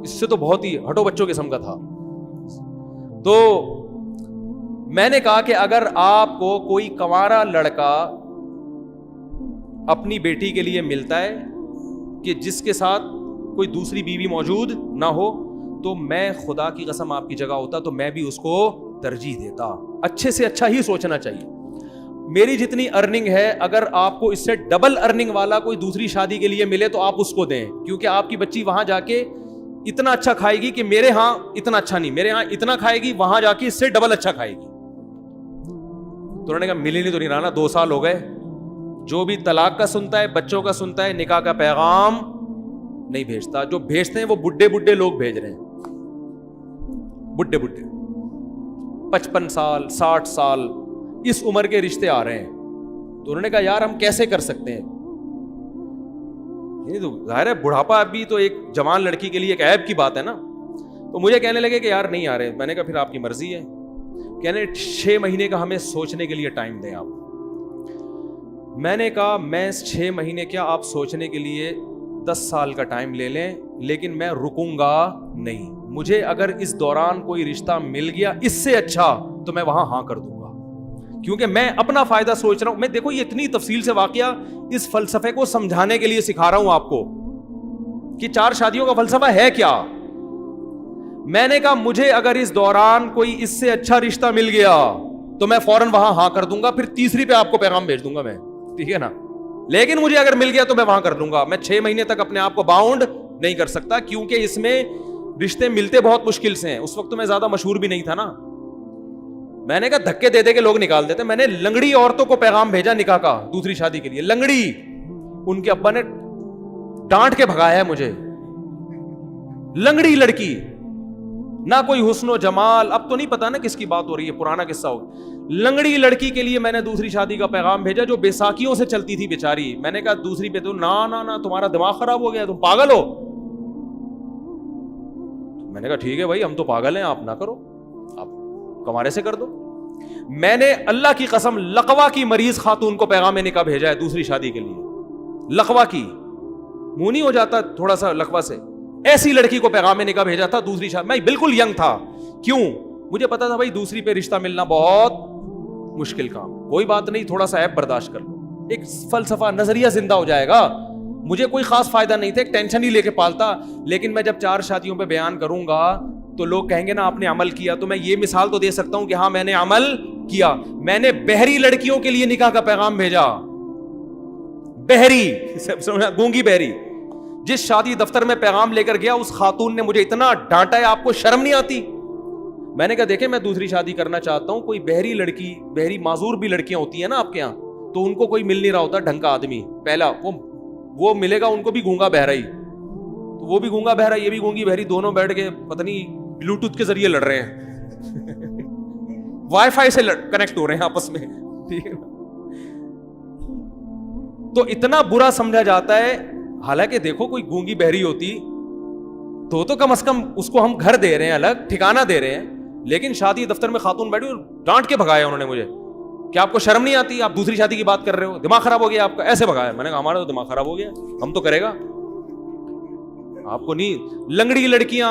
اس سے تو بہت ہی ہٹو بچوں قسم کا تھا. تو میں نے کہا کہ اگر آپ کو کوئی کنوارا لڑکا اپنی بیٹی کے لیے ملتا ہے کہ جس کے ساتھ کوئی دوسری بیوی موجود نہ ہو, تو میں خدا کی قسم آپ کی جگہ ہوتا تو میں بھی اس کو ترجیح دیتا. اچھے سے اچھا ہی سوچنا چاہیے. میری جتنی ارننگ ہے, اگر آپ کو اس سے ڈبل ارننگ والا کوئی دوسری شادی کے لیے ملے تو آپ اس کو دیں, کیونکہ آپ کی بچی وہاں جا کے اتنا اچھا کھائے گی کہ میرے ہاں اتنا اچھا نہیں, میرے ہاں اتنا کھائے گی, وہاں جا کے اس سے ڈبل اچھا کھائے گی. تو انہوں نے کہا ملی نہیں تو نہیں رہنا, 2 سال ہو گئے. جو بھی طلاق کا سنتا ہے, بچوں کا سنتا ہے, نکاح کا پیغام نہیں بھیجتا. جو بھیجتے ہیں وہ بڈھے لوگ بھیج رہے ہیں, بڈھے 55 سال 60 سال اس عمر کے رشتے آ رہے ہیں. تو انہوں نے کہا یار ہم کیسے کر سکتے ہیں, تو ظاہر ہے بڑھاپا ابھی تو ایک جوان لڑکی کے لیے ایک عیب کی بات ہے نا. تو مجھے کہنے لگے کہ یار نہیں آ رہے. میں نے کہا پھر آپ کی مرضی ہے. کہنے 6 مہینے کا ہمیں سوچنے کے لیے ٹائم دیں آپ. میں نے کہا میں 6 مہینے کیا, آپ سوچنے کے لیے 10 سال کا ٹائم لے لیں, لیکن میں رکوں گا نہیں. مجھے اگر اس دوران کوئی رشتہ مل گیا اس سے اچھا تو میں وہاں ہاں کر دوں گا, کیونکہ میں اپنا فائدہ سوچ رہا ہوں. میں دیکھو یہ اتنی تفصیل سے واقعہ اس فلسفے کو سمجھانے کے لیے سکھا رہا ہوں آپ کو کہ 4 شادیوں کا فلسفہ ہے کیا. میں نے کہا مجھے اگر اس دوران کوئی اس سے اچھا رشتہ مل گیا تو میں فوراً وہاں ہاں کر دوں گا, پھر تیسری پہ آپ کو پیغام بھیج دوں گا میں, ٹھیک ہے نا. لیکن مجھے اگر مل گیا تو میں وہاں کر دوں گا. میں 6 مہینے تک اپنے آپ کو باؤنڈ نہیں کر سکتا, کیونکہ اس میں رشتے ملتے بہت مشکل سے ہیں. اس وقت تو میں زیادہ مشہور بھی نہیں تھا نا. میں نے کہا دھکے دے دے کے لوگ نکال دیتے. میں نے لنگڑی عورتوں کو پیغام بھیجا نکاح کا دوسری شادی کے لیے, لنگڑی. ان کے ابا نے ڈانٹ کے بھگایا ہے مجھے. لنگڑی لڑکی, نہ کوئی حسن و جمال, اب تو نہیں پتا نا کس کی بات ہو رہی ہے, پرانا قصہ ہو. لنگڑی لڑکی کے لیے میں نے دوسری شادی کا پیغام بھیجا جو بیساکھیوں سے چلتی تھی بیچاری. میں نے کہا دوسری پہ تو نا تمہارا دماغ خراب ہو گیا, تم پاگل ہو. میں نے کہا ٹھیک ہے بھائی ہم تو پاگل ہیں, آپ نہ کرو, آپ کمارے سے کر دو. میں نے اللہ کی قسم لقوا کی مریض خاتون کو پیغام نکاح بھیجا ہے دوسری شادی کے لیے. لقوا کی, منہ نہیں ہو جاتا تھوڑا سا لقوا سے, ایسی لڑکی کو پیغام نکاح بھیجا تھا دوسری شادی. میں بالکل ینگ تھا, کیوں, مجھے پتا تھا بھائی دوسری پہ رشتہ ملنا بہت مشکل کام. کوئی بات نہیں, تھوڑا سا ایپ برداشت کر لو, ایک فلسفہ نظریہ زندہ ہو جائے گا. مجھے کوئی خاص فائدہ نہیں تھا, ایک ٹینشن ہی لے کے پالتا. لیکن میں جب 4 شادیوں پہ بیان کروں گا تو لوگ کہیں گے نا آپ نے عمل کیا. تو میں یہ مثال تو دے سکتا ہوں کہ ہاں میں نے عمل کیا. میں نے بہری لڑکیوں کے لیے نکاح کا پیغام بھیجا. بہری, گونگی بہری. جس شادی دفتر میں پیغام لے کر گیا اس خاتون نے مجھے اتنا ڈانٹا ہے, آپ کو شرم نہیں آتی. میں نے کہا دیکھیں میں دوسری شادی کرنا چاہتا ہوں, کوئی بہری لڑکی, بہری معذور بھی لڑکیاں ہوتی ہیں نا آپ کے یہاں, تو ان کو کوئی مل نہیں رہا ہوتا ڈھنگ کا آدمی. پہلا وہ ملے گا ان کو بھی گونگا بہرا ہی, تو وہ بھی گونگا بہرا یہ بھی گونگی بہری, دونوں بیٹھ کے پتہ نہیں بلوٹوتھ کے ذریعے لڑ رہے ہیں, وائی فائی سے کنیکٹ ہو رہے ہیں آپس میں, ٹھیک ہے. تو اتنا برا سمجھا جاتا ہے. حالانکہ دیکھو کوئی گونگی بہری ہوتی تو کم از کم اس کو ہم گھر دے رہے ہیں, الگ ٹھکانہ دے رہے ہیں. لیکن شادی دفتر میں خاتون بیٹھی اور ڈانٹ کے بھگایا انہوں نے مجھے کہ آپ کو شرم نہیں آتی, آپ دوسری شادی کی بات کر رہے ہو, دماغ خراب ہو گیا آپ کا, ایسے بھگایا. میں نے کہا ہمارا تو دماغ خراب ہو گیا, ہم تو کرے گا, آپ کو نہیں. لنگڑی لڑکیاں,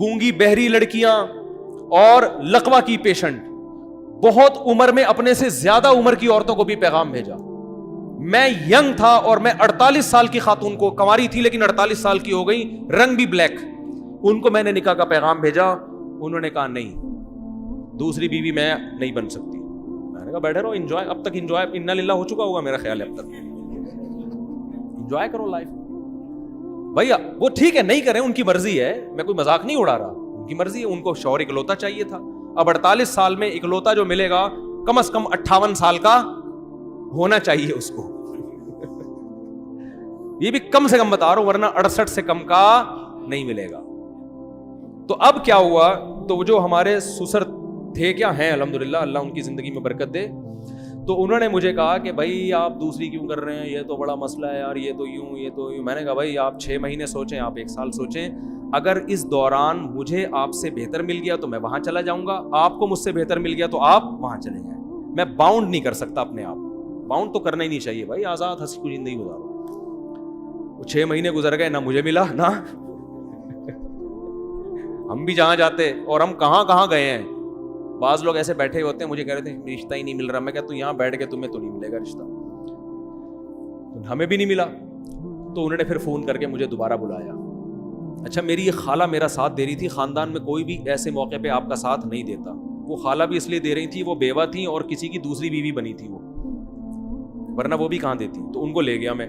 گونگی بہری لڑکیاں اور لقوا کی پیشنٹ, بہت عمر میں اپنے سے زیادہ عمر کی عورتوں کو بھی پیغام بھیجا. میں ینگ تھا اور میں 48 سال کی خاتون کو, کنواری تھی لیکن 48 سال کی ہو گئی, رنگ بھی بلیک, ان کو میں نے نکاح کا پیغام بھیجا. انہوں نے کہا نہیں, دوسری بیوی میں نہیں بن سکتی. میں نے کہا بیٹھے رہو, انجوائے, اب تک انجوائے انا للہ ہو چکا ہوگا میرا خیال ہے, اب تک انجوائے کرو لائف. بھائی وہ ٹھیک ہے نہیں کریں, ان کی مرضی ہے, میں کوئی مذاق نہیں اڑا رہا, ان کی مرضی ہے. ان کو شوہر اکلوتا چاہیے تھا. اب 48 سال میں اکلوتا جو ملے گا کم از کم 58 سال کا ہونا چاہیے اس کو. یہ بھی کم سے کم بتا رہا ہوں, ورنہ 68 سے کم کا نہیں ملے گا. تو اب کیا ہوا, تو جو ہمارے سسر تھے, کیا ہیں الحمدللہ, اللہ ان کی زندگی میں برکت دے, تو انہوں نے مجھے کہا کہ بھائی آپ دوسری کیوں کر رہے ہیں, یہ تو بڑا مسئلہ ہے یار, یہ تو یوں, یہ تو یوں. میں نے کہا بھائی آپ 6 مہینے سوچیں, آپ 1 سال سوچیں, اگر اس دوران مجھے آپ سے بہتر مل گیا تو میں وہاں چلا جاؤں گا, آپ کو مجھ سے بہتر مل گیا تو آپ وہاں چلے جائیں. میں باؤنڈ نہیں کر سکتا اپنے آپ, باؤنڈ تو کرنا ہی نہیں چاہیے بھائی, آزاد ہنسی خوشی زندگی گزارو. 6 مہینے گزر گئے, نہ مجھے ملا نہ ہم بھی جہاں جاتے اور ہم کہاں کہاں گئے ہیں. بعض لوگ ایسے بیٹھے ہوتے ہیں, مجھے کہہ رہے تھے رشتہ ہی نہیں مل رہا. میں کہتا ہوں یہاں بیٹھ کے تمہیں تو نہیں ملے گا رشتہ, ہمیں بھی نہیں ملا. تو انہوں نے پھر فون کر کے مجھے دوبارہ بلایا. اچھا میری یہ خالہ میرا ساتھ دے رہی تھی, خاندان میں کوئی بھی ایسے موقع پہ آپ کا ساتھ نہیں دیتا. وہ خالہ بھی اس لیے دے رہی تھی, وہ بیوہ تھیں اور کسی کی دوسری بیوی بنی تھی وہ, ورنہ وہ بھی کہاں دیتی. تو ان کو لے گیا میں.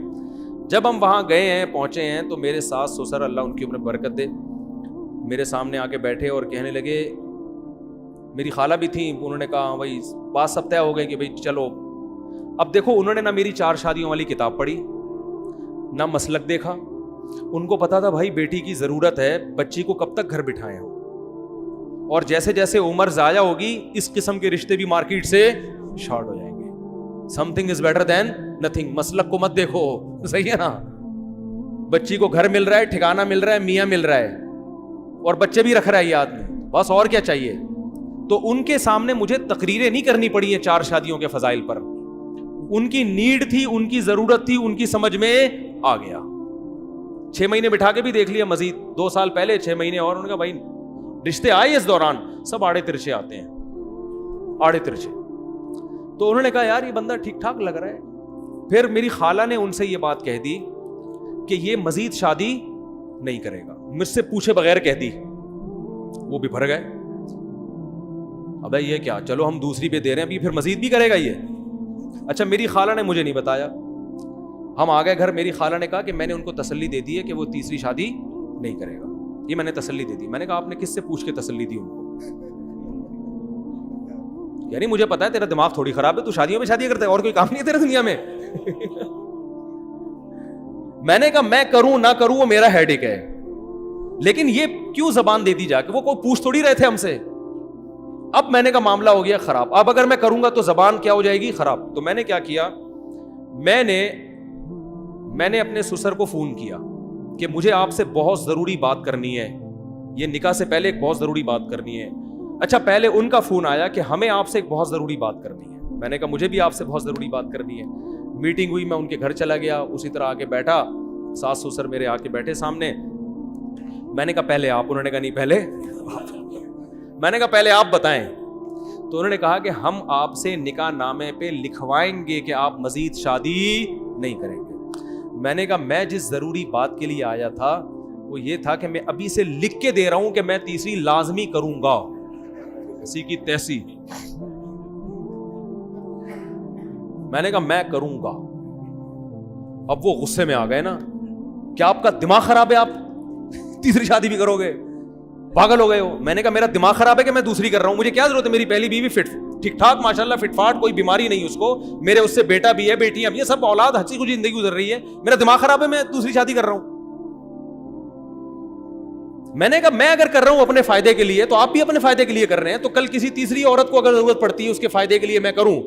جب ہم وہاں گئے ہیں, پہنچے ہیں, تو میرے ساس سسر, اللہ ان کی عمر برکت دے, میرے سامنے آ کے بیٹھے اور کہنے لگے, میری خالہ بھی تھیں, انہوں نے کہا بھائی بات سب طے ہو گئے کہ بھائی چلو. اب دیکھو انہوں نے نہ میری 4 شادیوں والی کتاب پڑھی, نہ مسلک دیکھا. ان کو پتا تھا بھائی بیٹی کی ضرورت ہے, بچی کو کب تک گھر بٹھائے ہو, اور جیسے جیسے عمر ضائع ہوگی اس قسم کے رشتے بھی مارکیٹ سے شارٹ ہو جائیں گے. Some thing is better than nothing. مسلک کو مت دیکھو, صحیح ہے نا. بچی کو گھر مل رہا ہے, ٹھکانہ مل رہا ہے, میاں مل رہا ہے, اور بچے بھی رکھ رہا ہے یہ آدمی, بس اور کیا چاہیے. تو ان کے سامنے مجھے تقریریں نہیں کرنی پڑی ہیں 4 شادیوں کے فضائل پر. ان کی نیڈ تھی, ان کی ضرورت تھی, ان کی سمجھ میں آ گیا. 6 مہینے بٹھا کے بھی دیکھ لیا مزید, 2 سال پہلے 6 مہینے اور. انہوں نے کہا بھائی رشتے آئے اس دوران, سب آڑے ترچے آتے ہیں, آڑے ترچے. تو انہوں نے کہا یار یہ بندہ ٹھیک ٹھاک لگ رہا ہے. پھر میری خالہ نے ان سے یہ بات کہہ دی کہ یہ مزید شادی نہیں کرے گا, مجھ سے پوچھے بغیر کہہ دی. وہ بھی بھر گئے, ابے یہ کیا, چلو ہم دوسری پہ دے رہے ہیں, ابھی پھر مزید بھی کرے گا یہ. اچھا میری خالہ نے مجھے نہیں بتایا. ہم آ گئے گھر, میری خالہ نے کہا کہ میں نے ان کو تسلی دے دی ہے کہ وہ تیسری شادی نہیں کرے گا. یہ میں نے تسلی دے دی. میں نے کہا آپ نے کس سے پوچھ کے تسلی دی ان کو؟ یعنی مجھے پتا ہے تیرا دماغ تھوڑی خراب ہے, تو شادیوں میں شادی کرتا ہے, اور کوئی کام نہیں ہے تیرے دنیا میں. میں نے کہا میں کروں نہ کروں وہ میرا ہیڈ ایک ہے, لیکن یہ کیوں زبان دے دی جا کے, وہ کوئی پوچھ تھوڑی رہے تھے ہم سے. اب میں نے کہا معاملہ ہو گیا خراب, اب اگر میں کروں گا تو زبان کیا ہو جائے گی خراب. تو میں نے کیا کیا, میں نے اپنے سسر کو فون کیا کہ مجھے آپ سے بہت ضروری بات کرنی ہے, یہ نکاح سے پہلے ایک بہت ضروری بات کرنی ہے. اچھا پہلے ان کا فون آیا کہ ہمیں آپ سے ایک بہت ضروری بات کرنی ہے. میں نے کہا مجھے بھی آپ سے بہت ضروری بات کرنی ہے. میٹنگ ہوئی, میں ان کے گھر چلا گیا, اسی طرح آ کے بیٹھا, ساس سسر میرے آ کے بیٹھے سامنے. میں نے کہا پہلے آپ, انہوں نے کہا نہیں پہلے میں نے کہا پہلے آپ بتائیں. تو انہوں نے کہا کہ ہم آپ سے نکاح نامے پہ لکھوائیں گے کہ آپ مزید شادی نہیں کریں گے. میں نے کہا میں جس ضروری بات کے لیے آیا تھا وہ یہ تھا کہ میں ابھی سے لکھ کے دے رہا ہوں کہ میں تیسری لازمی کروں گا, کسی کی تیسی. میں نے کہا میں کروں گا. اب وہ غصے میں آ گئے نا, کیا آپ کا دماغ خراب ہے, آپ تیسری شادی بھی کرو گے, پاگل ہو گئے ہو. میں نے کہا میرا دماغ خراب ہے کہ میں دوسری کر رہا ہوں, مجھے کیا ضرورت ہے, میری پہلی بیوی فٹ ٹھیک ٹھاک ماشاءاللہ فٹ فاٹ, کوئی بیماری نہیں اس کو, میرے اس سے بیٹا بھی ہے, بیٹیاں بھی ہیں, سب اولاد ہنسی خوشی زندگی گزر رہی ہے. میرا دماغ خراب ہے, میں دوسری شادی کر رہا ہوں. میں نے کہا میں اگر کر رہا ہوں اپنے فائدے کے لیے تو آپ بھی اپنے فائدے کے لیے کر رہے ہیں, تو کل کسی تیسری عورت کو اگر ضرورت پڑتی ہے اس کے فائدے کے لیے میں کروں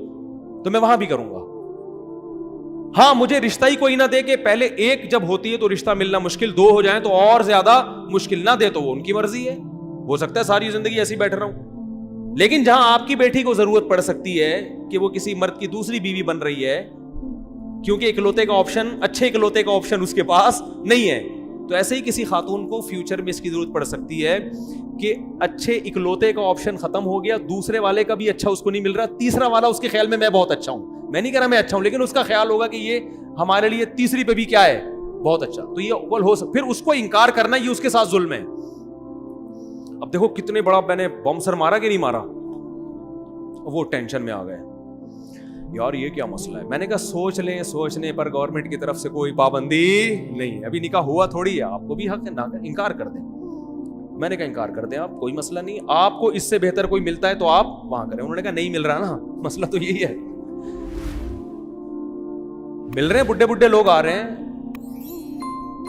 تو میں وہاں بھی کروں گا. ہاں مجھے رشتہ ہی کوئی نہ دے کہ پہلے ایک جب ہوتی ہے تو رشتہ ملنا مشکل, 2 ہو جائیں تو اور زیادہ مشکل, نہ دے تو وہ ان کی مرضی ہے, ہو سکتا ہے ساری زندگی ایسی بیٹھ رہا ہوں. لیکن جہاں آپ کی بیٹی کو ضرورت پڑ سکتی ہے کہ وہ کسی مرد کی دوسری بیوی بن رہی ہے, کیونکہ اکلوتے کا آپشن, اچھے اکلوتے کا آپشن اس کے پاس نہیں ہے, تو ایسے ہی کسی خاتون کو فیوچر میں اس کی ضرورت پڑ سکتی ہے کہ اچھے اکلوتے کا آپشن ختم ہو گیا, دوسرے والے کا بھی اچھا اس کو نہیں مل رہا, تیسرا والا اس کے خیال میں بہت اچھا ہوں, میں نہیں کہہ رہا میں اچھا ہوں, لیکن اس کا خیال ہوگا کہ یہ ہمارے لیے تیسری پہ بھی کیا ہے, بہت اچھا. تو یہ اول ہو سکتا, پھر اس کو انکار کرنا یہ اس کے ساتھ ظلم ہے. اب دیکھو کتنے بڑا میں نے بم سر مارا کہ نہیں مارا, وہ ٹینشن میں آ گئے یار یہ کیا مسئلہ ہے. میں نے کہا سوچ لیں, سوچنے پر گورنمنٹ کی طرف سے کوئی پابندی نہیں ہے, ابھی نکاح ہوا تھوڑی ہے, آپ کو بھی حق ہے نہ انکار کر دیں. میں نے کہا انکار کر دیں آپ, کوئی مسئلہ نہیں, آپ کو اس سے بہتر کوئی ملتا ہے تو آپ وہاں کریں. انہوں نے کہا نہیں مل رہا نا, مسئلہ تو یہی ہے, مل رہے ہیں بڈھے بڈھے لوگ آ رہے ہیں,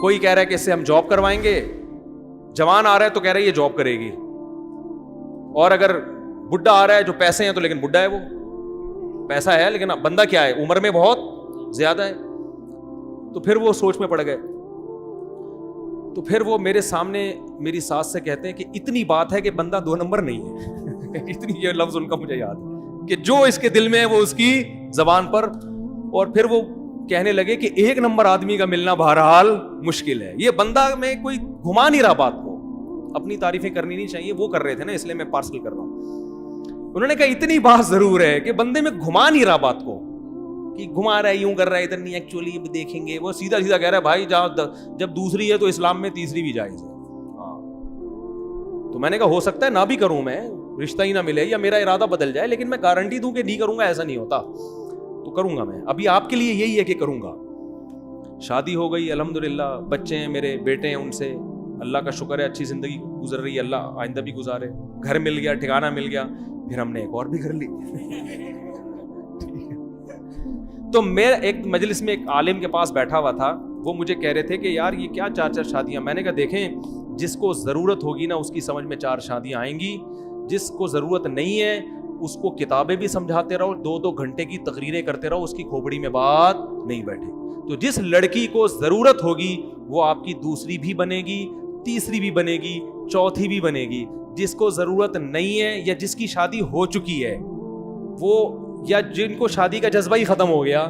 کوئی کہہ رہا ہے کہ اس سے ہم جاب کروائیں گے, جوان آ رہا ہے تو کہہ رہا ہے یہ جاب کرے گی, اور اگر بڈھا آ رہا ہے جو پیسے ہیں تو لیکن بڈھا ہے, وہ پیسہ ہے لیکن بندہ کیا ہے, عمر میں بہت زیادہ ہے. تو پھر وہ سوچ میں پڑ گئے. تو پھر وہ میرے سامنے میری ساس سے کہتے ہیں کہ اتنی بات ہے کہ بندہ 2 نمبر نہیں ہے. اتنی, یہ لفظ ان کا مجھے یاد ہے کہ جو اس کے دل میں ہے وہ اس کی زبان پر. اور پھر وہ کہنے لگے کہ 1 نمبر آدمی کا ملنا بہرحال مشکل ہے, یہ بندہ میں کوئی گھما نہیں رہا بات کو, اپنی تعریفیں کرنی نہیں چاہیے, وہ کر رہے تھے نا, اس لیے میں پارسل کر رہا ہوں. انہوں نے کہا اتنی بات ضرور ہے کہ بندے میں گھما نہیں رہا بات کو, کہ گھما رہا ہے, یوں کر رہا ہے, ادھر نہیں, ایکچولی دیکھیں گے. وہ سیدھا سیدھا کہہ رہا ہے بھائی جب دوسری ہے تو اسلام میں تیسری بھی جائز ہے. تو میں نے کہا ہو سکتا ہے نہ بھی کروں, میں رشتہ ہی نہ ملے یا میرا ارادہ بدل جائے, لیکن میں گارنٹی دوں کہ نہیں کروں گا ایسا نہیں ہوتا, تو کروں گا میں. ابھی آپ کے لیے یہی ہے کہ کروں گا. شادی ہو گئی الحمدللہ, بچے ہیں میرے, بیٹے ہیں, ان سے اللہ کا شکر ہے اچھی زندگی گزر رہی ہے, اللہ آئندہ بھی گزارے. گھر مل گیا, ٹھکانہ مل گیا, پھر ہم نے ایک اور بھی گھر لی. تو میں ایک مجلس میں ایک عالم کے پاس بیٹھا ہوا تھا, وہ مجھے کہہ رہے تھے کہ یار یہ کیا 4 شادیاں. میں نے کہا دیکھیں, جس کو ضرورت ہوگی نا اس کی سمجھ میں 4 شادیاں آئیں گی, جس کو ضرورت نہیں ہے اس کو کتابیں بھی سمجھاتے رہو, 2 گھنٹے کی تقریریں کرتے رہو, اس کی کھوپڑی میں بات نہیں بیٹھے. تو جس لڑکی کو ضرورت ہوگی وہ آپ کی دوسری بھی بنے گی, تیسری بھی بنے گی, چوتھی بھی بنے گی. جس کو ضرورت نہیں ہے یا جس کی شادی ہو چکی ہے وہ, یا جن کو شادی کا جذبہ ہی ختم ہو گیا,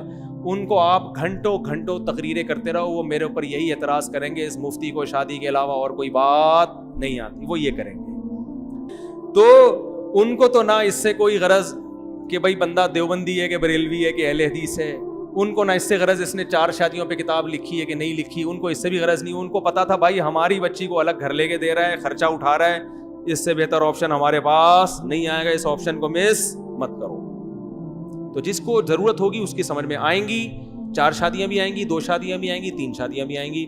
ان کو آپ گھنٹوں تقریریں کرتے رہو, وہ میرے اوپر یہی اعتراض کریں گے اس مفتی کو شادی کے علاوہ اور کوئی بات نہیں آتی, وہ یہ کریں گے. تو ان کو تو نہ اس سے کوئی غرض کہ بھائی بندہ دیوبندی ہے کہ بریلوی ہے کہ اہل حدیث ہے, ان کو نہ اس سے غرض اس نے 4 شادیوں پہ کتاب لکھی ہے کہ نہیں لکھی, ان کو اس سے بھی غرض نہیں. ان کو پتا تھا بھائی ہماری بچی کو الگ گھر لے کے دے رہا ہے, خرچہ اٹھا رہا ہے, اس سے بہتر آپشن ہمارے پاس نہیں آئے گا, اس آپشن کو مس مت کرو. تو جس کو ضرورت ہوگی اس کی سمجھ میں آئیں گی, 4 شادیاں بھی آئیں گی, 2 شادیاں بھی آئیں گی, 3 شادیاں بھی آئیں گی.